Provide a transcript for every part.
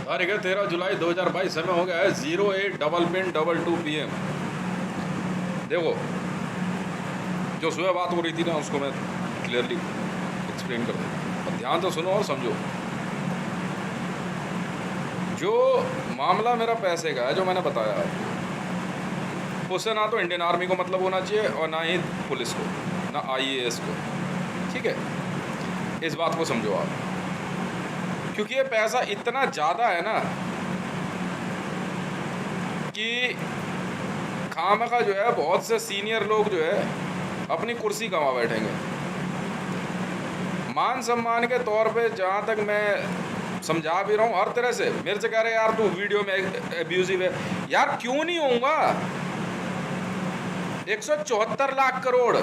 तारीख है 13 जुलाई 2022। समय हो गया है 08:22 PM। देखो, जो सुबह बात हो रही थी ना उसको मैं क्लियरली एक्सप्लेन कर दूँ, ध्यान से सुनो और समझो। जो मामला मेरा पैसे का है, जो मैंने बताया, उससे ना तो इंडियन आर्मी को मतलब होना चाहिए और ना ही पुलिस को, ना IAS को। ठीक है, इस बात को समझो आप, क्योंकि ये पैसा इतना ज़्यादा है ना कि खामखा जो है बहुत से सीनियर लोग जो है अपनी कुर्सी गंवा बैठेंगे। मान सम्मान के तौर पे जहाँ तक मैं समझा भी रहा हूँ हर तरह से, मेरे से कह रहे यार तू वीडियो में एब्यूजिव है। यार क्यों नहीं होऊंगा? 174 लाख करोड़।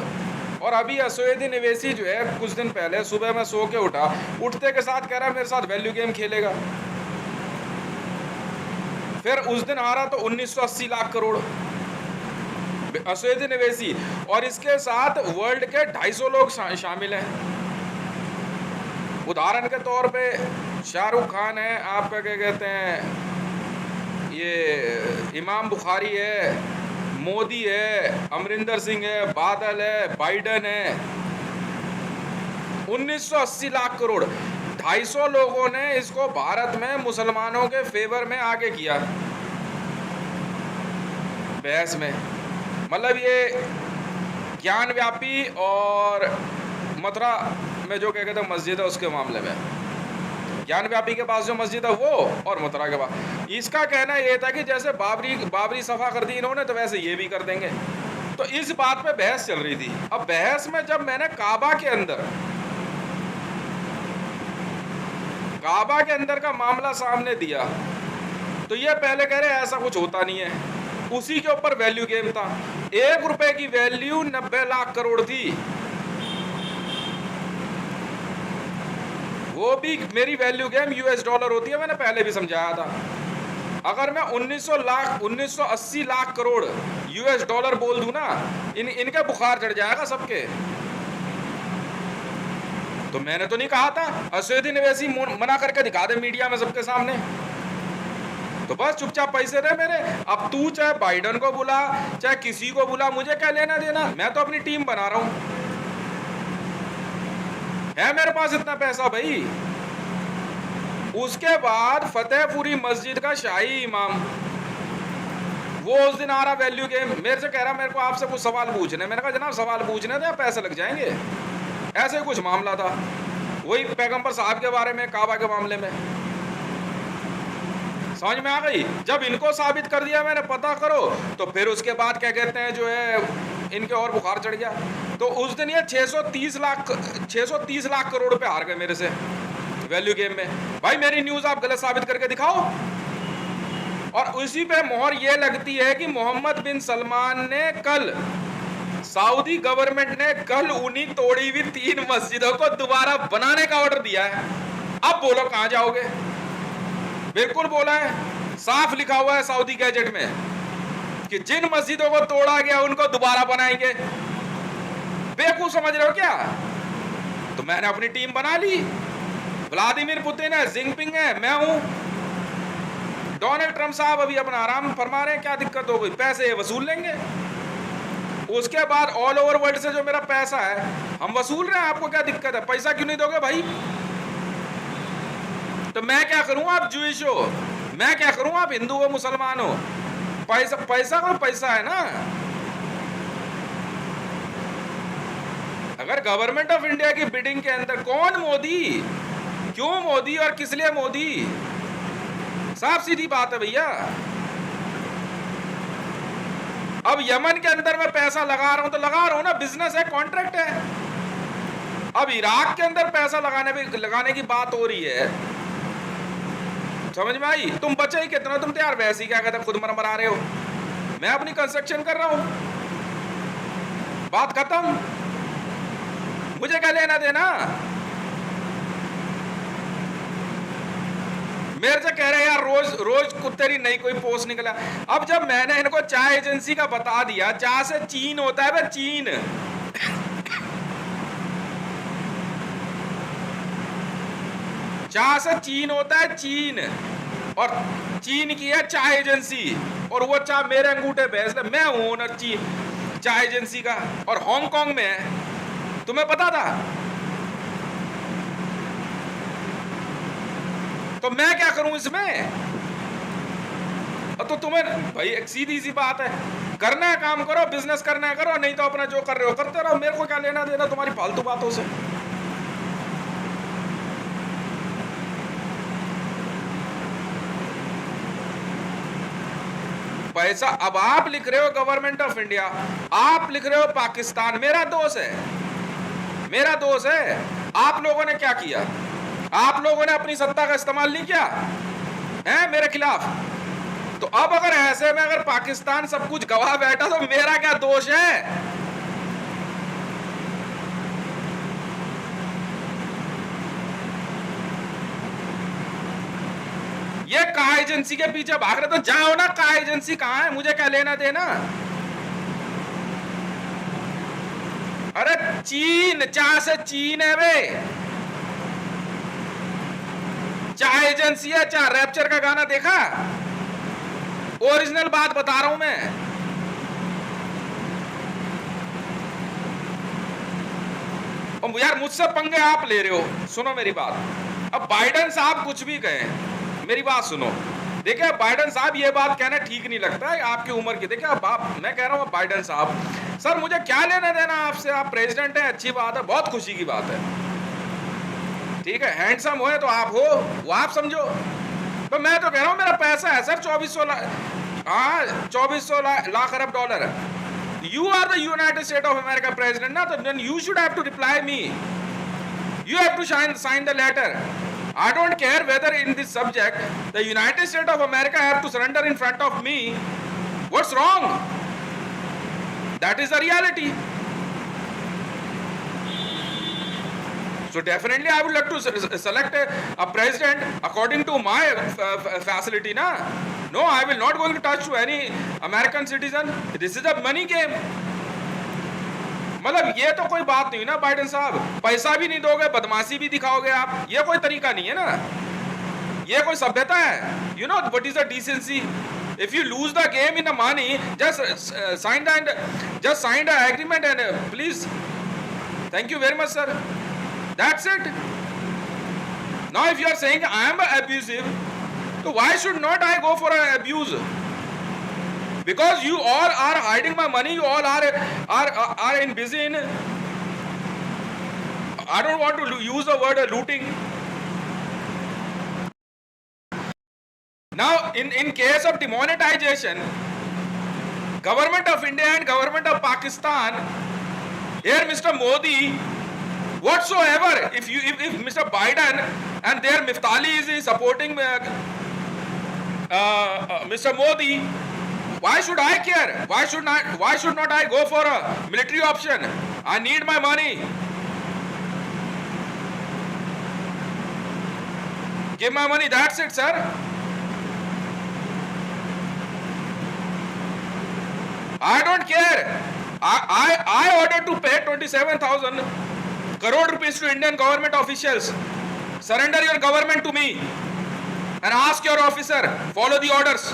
और अभी असोएदी निवेशी जो है कुछ दिन पहले सुबह मैं सो के उठा, उठते के साथ कह रहा है मेरे साथ वैल्यू गेम खेलेगा। फिर उस दिन आ रहा तो 1980 लाख करोड़ असोएदी निवेशी, और इसके साथ वर्ल्ड के 250 लोग शामिल हैं। उदाहरण के तौर पे शाहरुख खान है, आपका क्या कहते हैं, ये इमाम बुखारी है, मोदी है, अमरिंदर सिंह है, बादल है, बाइडन है। 1980 लाख करोड़, 250 लोगों ने इसको भारत में मुसलमानों के फेवर में आगे किया बहस में। मतलब ये ज्ञान व्यापी और मथुरा में जो क्या कहते हैं मस्जिद है उसके मामले में, ज्ञान व्यापी के पास जो मस्जिद है वो और मथुरा के पास, इसका कहना ये था कि जैसे बाबरी सफा कर दी इन्होंने तो वैसे ये भी कर देंगे। तो इस बात पे बहस चल रही थी। अब बहस में जब मैंने काबा के अंदर का मामला सामने दिया तो ये पहले कह रहे ऐसा कुछ होता नहीं है, उसी के ऊपर वैल्यू गेम था। 1 रुपए की वैल्यू 90 लाख करोड़ थी। वो भी मेरी वैल्यू गेम $, होती है, मैंने पहले भी समझाया था। अगर मैं 1980 लाख करोड़ $, बोल दूं ना, इनके बुखार चढ़ जाएगा सबके। तो मैंने तो नहीं कहा था, असोएदी निवेशी मना करके दिखा दे मीडिया में सबके सामने, तो बस चुपचाप पैसे दे मेरे। अब तू चाहे बाइडन को बुला चाहे किसी को बुला, मुझे क्या लेना देना, मैं तो अपनी टीम बना रहा हूं। है मेरे पास इतना पैसा भाई। उसके बाद फतेहपुरी मस्जिद का शाही इमाम, वो उस दिन आ रहा वैल्यू गेम, मेरे से कह रहा मेरे को आपसे कुछ सवाल पूछने। मैंने कहा जनाब सवाल पूछने थे, पैसे लग जाएंगे। ऐसे कुछ मामला था, वही पैगंबर साहब के बारे में, काबा के मामले में। समझ में आ गई? जब इनको साबित कर दिया मैंने पता करो, तो फिर उसके बाद क्या कहते हैं जो है इनके और बुखार चढ़ गया। तो उस दिन ये 630 लाख करोड़ रुपए हार गए मेरे से वैल्यू गेम में। भाई मेरी न्यूज आप गलत साबित करके दिखाओ। और उसी पे मोहर ये लगती है कि मोहम्मद बिन सलमान ने कल, सऊदी गवर्नमेंट ने कल उन्हीं तोड़ी हुई 3 मस्जिदों को दोबारा बनाने का ऑर्डर दिया है। अब बोलो कहां जाओगे? बिल्कुल बोला है, साफ लिखा हुआ है सऊदी गैजेट में कि जिन मस्जिदों को तोड़ा गया उनको दोबारा बनाएंगे। बेवकूफ समझ रहे हो क्या? तो मैंने अपनी टीम बना ली। व्लादिमीर पुतिन है, जिनपिंग है, मैं हूं। डोनाल्ड ट्रंप साहब अभी अपना आराम फरमा रहे हैं, क्या दिक्कत हो गई? पैसे वसूल लेंगे। उसके बाद ऑल ओवर वर्ल्ड से जो मेरा पैसा है हम वसूल रहे हैं। आपको क्या दिक्कत है? पैसा क्यों नहीं दोगे भाई? तो मैं क्या करूं, आप जूइश हो, मैं क्या करूं, आप हिंदू हो, मुसलमान हो, पैसा का पैसा है ना। अगर गवर्नमेंट ऑफ इंडिया की बिडिंग के अंदर कौन मोदी, क्यों मोदी और किस लिए मोदी, साफ सीधी बात है भैया। अब यमन के अंदर मैं पैसा लगा रहा हूं तो लगा रहा हूं ना, बिजनेस है, कॉन्ट्रैक्ट है। अब इराक के अंदर पैसा लगाने की बात हो रही है, समझ में आई? तुम बचे ही कितना, तुम तो यार वैसे ही क्या कहते खुद मरा रहे हो। मैं अपनी कंस्ट्रक्शन कर रहा हूं, बात खत्म, मुझे क्या लेना देना। मेरे से कह रहे यार रोज तेरी नई कोई पोस्ट निकला। अब जब मैंने इनको चाय एजेंसी का बता दिया, चाय से चीन होता है भाई, चीन। चाय से चीन होता है, चीन। और चीन की है चाय एजेंसी, और वो चाय मेरे अंगूठे बेच ले, मैं हूं ओनर चाय एजेंसी का, और हांगकांग में है। तुम्हें पता था? तो मैं क्या करूं इसमें? तो तुम्हें भाई एक सीधी सी बात है, करना है काम करो, बिजनेस करना है करो, नहीं तो अपना जो कर रहे हो करते रहो, मेरे को क्या लेना देना तुम्हारी फालतू बातों से। पैसा अब आप लिख रहे हो गवर्नमेंट ऑफ इंडिया, आप लिख रहे हो पाकिस्तान, मेरा दोष है, मेरा दोष है। आप लोगों ने क्या किया? आप लोगों ने अपनी सत्ता का इस्तेमाल नहीं किया है मेरे खिलाफ। तो अब अगर ऐसे में अगर पाकिस्तान सब कुछ गवा बैठा तो मेरा क्या दोष है? ये कहा एजेंसी के पीछे भाग रहे, तो जाओ ना, कहा एजेंसी कहां है, मुझे क्या लेना देना। अरे चीन, चाह से चीन है वे, चाह एजेंसी है। चाह रैप्चर का गाना देखा? ओरिजिनल बात बता रहा हूं मैं। और यार मुझसे पंगे आप ले रहे हो, सुनो मेरी बात। अब बाइडेन साहब कुछ भी कहें, मेरी बात सुनो। देखिए बाइडेन साहब, ये बात कहना ठीक नहीं लगता है आपकी उम्र की। देखिए अब मैं कह रहा हूं बाइडेन साहब, सर मुझे क्या लेना देना आपसे, आप प्रेसिडेंट हैं, अच्छी बात है, बहुत खुशी की बात है, ठीक है, हैंडसम हो तो आप हो, वो आप समझो। तो मैं तो कह रहा हूं मेरा पैसा है सर 2400 लाख अरब dollar. You are the United States of America president ना, तो then you should have to reply me, you have to sign the letter. I don't care whether in this subject the United States of America have to surrender in front of me. What's wrong? That is the reality. So definitely I would like to select a president according to my facility na. No, I will not going to touch to any American citizen. This is a money game. मतलब ये तो कोई बात नहीं ना Biden साहब, पैसा भी नहीं दोगे, बदमाशी भी दिखाओगे आप, ये कोई तरीका नहीं है ना, ये कोई सभ्यता है? You know what is the decency? If you lose the game in the money, just sign the agreement and please, thank you very much sir, that's it. Now if you are saying I am abusive, तो why should not I go for a abuse? Because you all are hiding my money, you all are in busy in, I don't want to use the word looting. Now in case of demonetization, government of India and government of Pakistan, here Mr. Modi, whatsoever, if Mr. Biden and their Miftali is supporting Mr. Modi, why should I care? Why should not I go for a military option? I need my money. Give my money, that's it, sir. I don't care. I ordered to pay 27,000 crore rupees to Indian government officials. Surrender your government to me and ask your officer, follow the orders.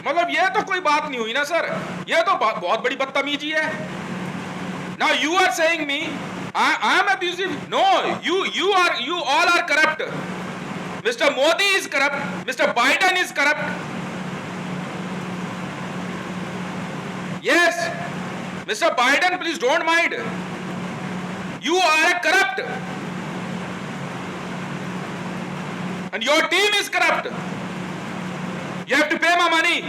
मतलब ये तो कोई बात नहीं हुई ना sir, ये तो बहुत बड़ी बदतमीजी है। Now you are saying me I am abusive? No, you all are corrupt. Mr. Modi is corrupt, Mr. Biden is corrupt. Yes, Mr. Biden, please don't mind. You are corrupt. And your team is corrupt. You have to pay my money.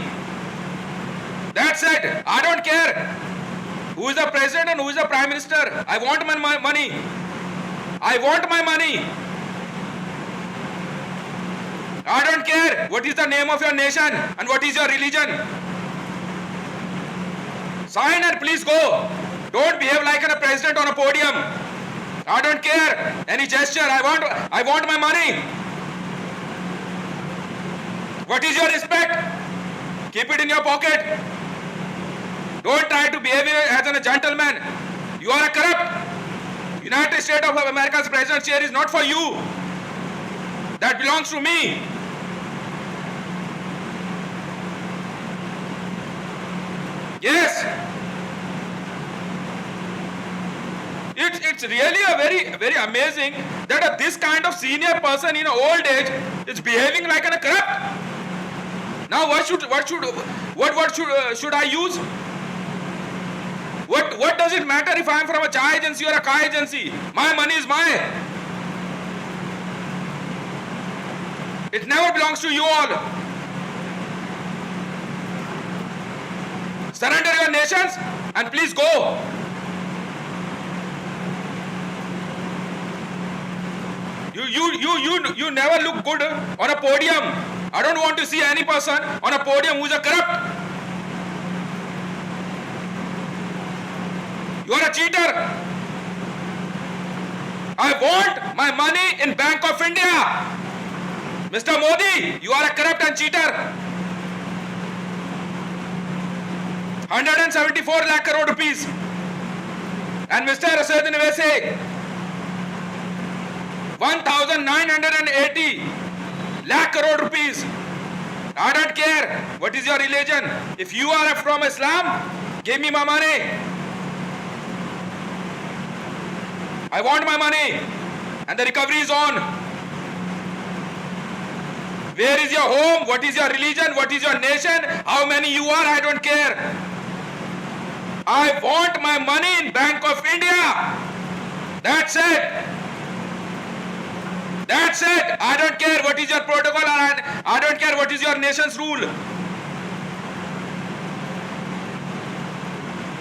That's it. I don't care who is the president and who is the prime minister. I want my money. I want my money. I don't care what is the name of your nation and what is your religion. Sign and please go. Don't behave like a president on a podium. I don't care any gesture. I want my money. What is your respect? Keep it in your pocket. Don't try to behave as a gentleman. You are a corrupt. United States of America's president chair is not for you. That belongs to me. Yes. It's really a very amazing that this kind of senior person in old age is behaving like a corrupt. Now what should I use? What does it matter if I am from a chai agency or a car agency? My money is mine. It never belongs to you all. Surrender your nations and please go. You never look good on a podium. I don't want to see any person on a podium who is a corrupt. You are a cheater. I want my money in Bank of India. Mr. Modi, you are a corrupt and cheater. 174 lakh crore rupees. And Mr. Asaduddin Owaisi, 1980 lakh crore rupees. I don't care what is your religion. If you are from Islam, give me my money. I want my money. And the recovery is on. Where is your home? What is your religion? What is your nation? How many you are? I don't care. I want my money in Bank of India. That's it. That's it. I don't care what is your protocol. I don't care what is your nation's rule.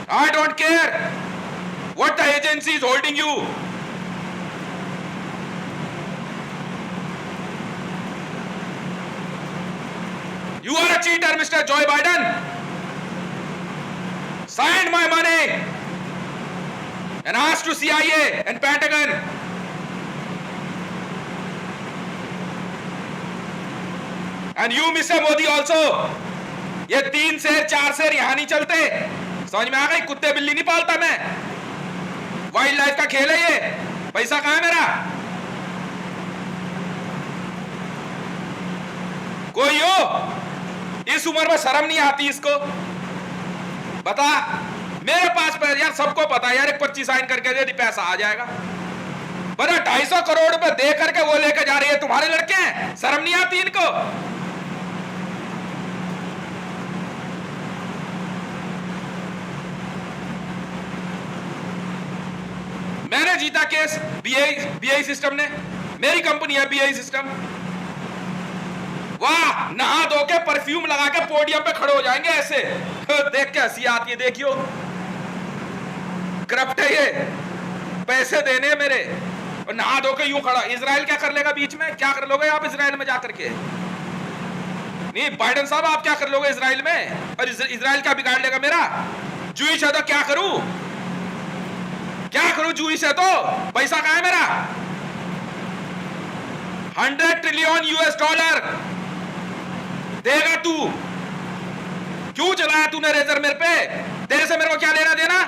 I don't care what the agency is holding you. You are a cheater, Mr. Joe Biden. Signed my money and asked to CIA and Pentagon. And you, Mr. Modi, also. ये 3 शेर 4 शेर यहां नहीं चलते. समझ में आ गई? कुत्ते बिल्ली नहीं पालता मैं. वाइल्ड लाइफ का खेल है ये. पैसा कहां है मेरा? कोई हो इस उम्र में शर्म नहीं आती इसको? बता. मेरे पास यार सबको पता है यार, एक पर्ची साइन करके दे दी पैसा आ जाएगा. पर 250 करोड़ रुपए दे करके वो लेकर जा रही है. तुम्हारे लड़के हैं, शर्म नहीं आती इनको? मैंने जीता केस बीआई सिस्टम ने. मेरी कंपनी है बीआई सिस्टम. वाह, नहा धो के परफ्यूम लगा के पोडियम पे खड़े हो जाएंगे ऐसे. देख के हंसी आती है. देखियो करप्ट है ये. पैसे देने मेरे और नहा धो के यूं खड़ा. इजराइल क्या कर लेगा बीच में? क्या कर लोगे आप इजराइल में जाकर के? नहीं बाइडेन साहब, आप क्या कर लोगे इजराइल में? और इजराइल क्या बिगाड़ लेगा मेरा? जूइश है तो क्या करूं? क्या करूं जूइश है तो? पैसा कहां है मेरा? 100 ट्रिलियन US डॉलर देगा तू. क्यों चलाया तूने रेजर मेरे पे? तेरे से मेरे को क्या लेना देना?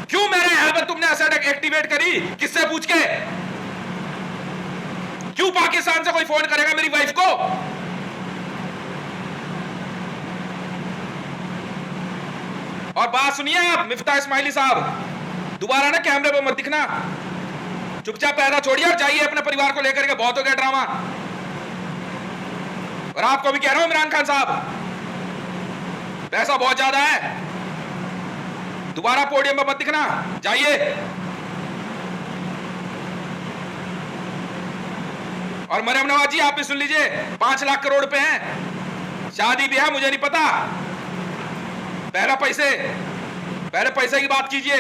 क्यों मेरे यहां पर तुमने एसेट एक्टिवेट करी? किससे पूछ के? क्यों पाकिस्तान से कोई फोन करेगा मेरी वाइफ को? और बात सुनिए आप मिफ्ता इस्माइली साहब, दोबारा ना कैमरे पे मत दिखना. चुपचाप पैसा छोड़िए और जाइए अपने परिवार को लेकर के. बहुत हो गया ड्रामा. और आपको भी कह रहा हूं इमरान खान साहब, पैसा बहुत ज्यादा है. दोबारा पोडियम पर मत दिखना, जाइए. और मरियम नवाज जी, आप भी सुन लीजिए. 5 लाख करोड़ रुपए हैं. शादी भी है, मुझे नहीं पता. पहले पैसे की बात कीजिए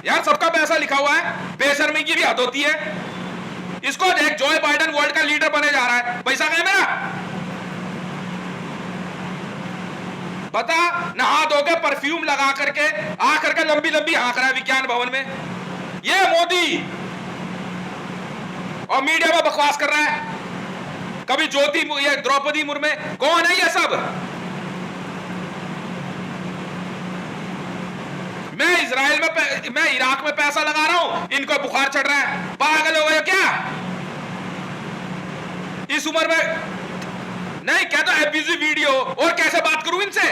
यार. सबका पैसा लिखा हुआ है. बेशर्मी की भी हद होती है. इसको देख, जो बाइडेन वर्ल्ड का लीडर बने जा रहा है. पैसा कहां है मेरा? बता. नहा धो के परफ्यूम लगा करके आ करके लंबी लंबी हाँक रहा है विज्ञान भवन में. ये मोदी और मीडिया में बकवास कर रहा है. कभी ज्योति, ये द्रौपदी मुर्मू, कौन है ये सब? मैं इजराइल में, मैं इराक में पैसा लगा रहा हूं, इनको बुखार चढ़ रहा है। पागल हो गए क्या इस उम्र में? नहीं कहता एबीसी वीडियो, और कैसे बात करूं इनसे?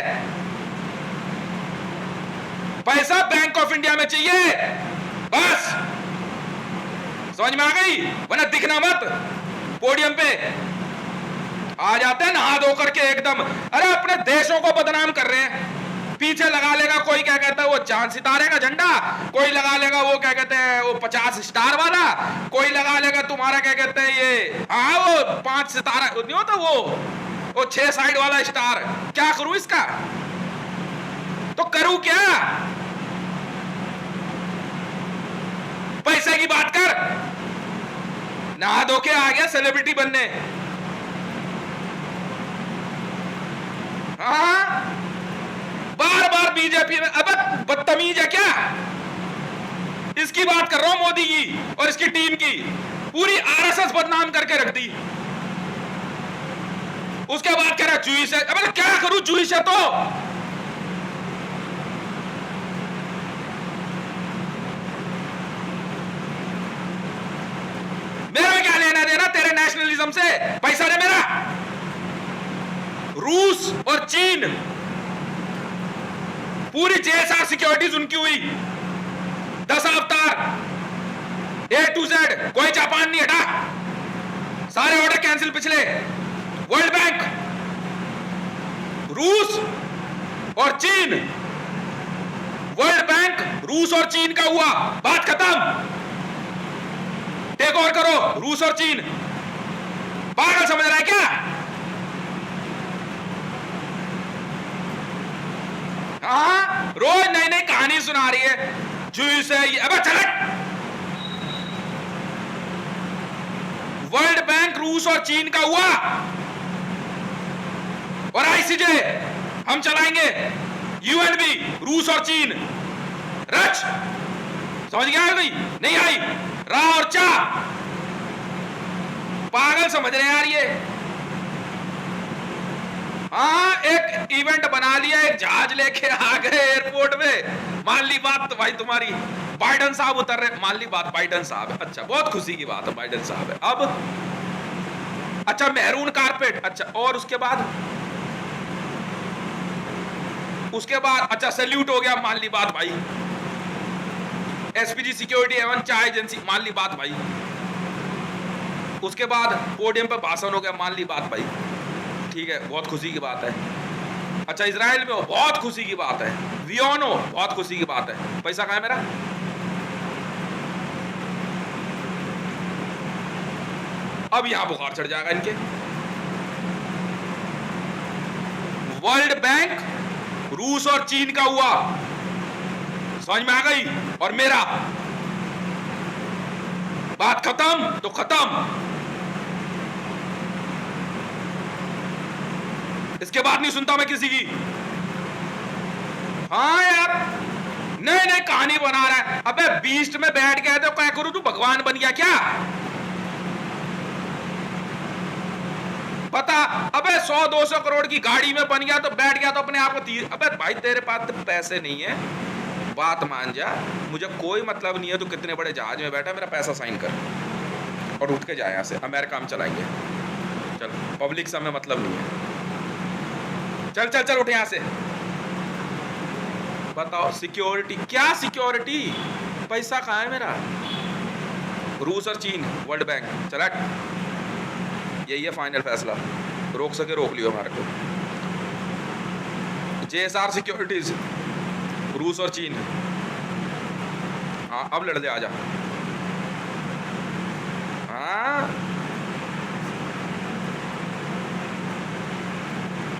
पैसा बैंक ऑफ इंडिया में चाहिए बस, समझ में आ गई? वरना दिखना मत पोडियम पे। आ जाते हैं नहा धो करके एकदम, अरे अपने देशों को बदनाम कर रहे हैं। पीछे लगा लेगा कोई क्या कहता है वो चांद सितारे का झंडा, कोई लगा लेगा वो क्या कहते हैं वो 50 स्टार वाला, कोई लगा लेगा तुम्हारा क्या कहते हैं ये, हाँ वो 5 सितारा नहीं होता वो 6 साइड वाला स्टार। क्या करूं इसका? तो करूं क्या? पैसे की बात कर, नहा धो के आ गया सेलिब्रिटी बनने। हाँ बार बार बीजेपी में, अब बदतमीज है क्या? इसकी बात कर रहा हूं, मोदी की और इसकी टीम की। पूरी आरएसएस बदनाम करके रख दी। उसके बाद कह रहा जूइश है। अब क्या करूं, जूइश है तो मेरा क्या लेना देना तेरे नेशनलिज्म से? पैसा दे मेरा। रूस और चीन, पूरी जेएसआर सिक्योरिटीज उनकी हुई, 10 अवतार A to Z, कोई जापान नहीं हटा, सारे ऑर्डर कैंसिल पिछले। वर्ल्ड बैंक, रूस और चीन, वर्ल्ड बैंक रूस और चीन का हुआ, बात खत्म। टेक ओवर करो रूस और चीन। पागल समझ रहा है क्या? हाँ रोज नई नई कहानी सुना रही है, जूस है ये। अबे चल, वर्ल्ड बैंक रूस और चीन का हुआ, और आईसीजे हम चलाएंगे, यूएन भी रूस और चीन। रच समझ गया कोई? नहीं आई रा और चा। पागल समझ रहे हैं यार ये। हाँ एक इवेंट बना लिया, एक जहाज लेके आ गए एयरपोर्ट में। मान ली बात तो भाई तुम्हारी, बाइडन साहब उतर रहे, मान ली बात बाइडन साहब है, अच्छा बहुत खुशी की बात है, बाइडन साहब है। अब अच्छा मेहरून कारपेट, अच्छा और उसके बाद अच्छा सैल्यूट हो गया, मान ली बात भाई। एसपीजी सिक्योरिटी एवं चाय एजेंसी, मान ली बात भाई। उसके बाद पोडियम पर भाषण हो गया, मान ली बात भाई। ठीक है, बहुत खुशी की बात है। अच्छा इजराइल में हो, बहुत खुशी की बात है। वियोन हो, बहुत खुशी की बात है। पैसा कहाँ है मेरा? अब यहां बुखार चढ़ जाएगा इनके। वर्ल्ड बैंक रूस और चीन का हुआ, समझ में आ गई? और मेरा बात खत्म तो खत्म। इसके बाद नहीं सुनता मैं किसी की। हाँ यार नई नई कहानी बना रहा है। अबे बीस्ट में बैठ गया तो क्या करूं, तू भगवान बन गया क्या? पता अबे 100-200 करोड़ की गाड़ी में बन गया तो बैठ गया तो अपने आप को अबे भाई तेरे पास तो पैसे नहीं है, बात मान जा। मुझे कोई मतलब नहीं है तू कितने बड़े जहाज में बैठा, मेरा पैसा साइन कर और उठ के जाए यहाँ से। अमेरिका हम चलाएंगे, चल पब्लिक से हमें मतलब नहीं है। चल चल चल उठ यहाँ से। बताओ सिक्योरिटी, क्या सिक्योरिटी? पैसा कहाँ है मेरा? रूस और चीन, वर्ल्ड बैंक, चला यही है फाइनल फैसला। रोक सके रोक लियो हमारे को। जेएसआर सिक्योरिटीज, रूस और चीन। हाँ अब लड़ दे, आजा। हाँ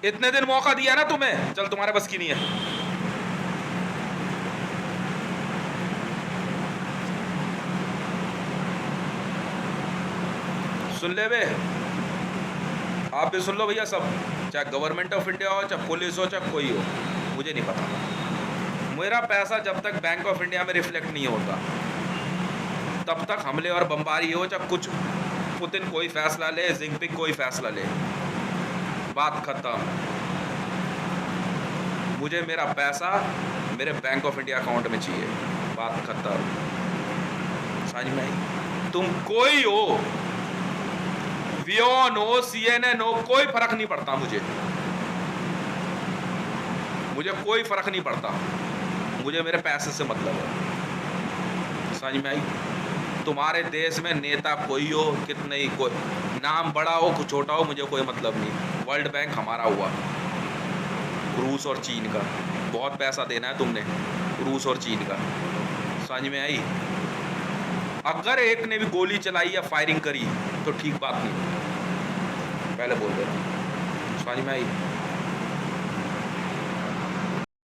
इतने दिन मौका दिया ना तुम्हें, चल तुम्हारे बस की नहीं है। सुन ले बे, आप भी सुन लो भैया सब, चाहे गवर्नमेंट ऑफ इंडिया हो, चाहे पुलिस हो, चाहे कोई हो, मुझे नहीं पता। मेरा पैसा जब तक बैंक ऑफ इंडिया में रिफ्लेक्ट नहीं होता तब तक हमले और बमबारी हो चाहे कुछ, पुतिन कोई फैसला ले, जिनपिंग कोई फैसला ले, बात खत्म। मुझे मेरा पैसा मेरे बैंक ऑफ इंडिया अकाउंट में चाहिए, बात खत्म। समझ में आई? तुम कोई हो, वियोन हो, CNN हो, कोई फर्क नहीं पड़ता मुझे कोई फर्क नहीं पड़ता। मुझे मेरे पैसे से मतलब है। समझ में आई? तुम्हारे देश में नेता कोई हो, कितने ही, कोई नाम बड़ा हो कुछ छोटा हो, मुझे कोई मतलब नहीं। वर्ल्ड बैंक हमारा हुआ, रूस और चीन का। बहुत पैसा देना है तुमने रूस और चीन का। समझ में आई? अगर एक ने भी गोली चलाई या फायरिंग करी तो ठीक बात नहीं, पहले बोल दे रहा हूं। समझ में आई?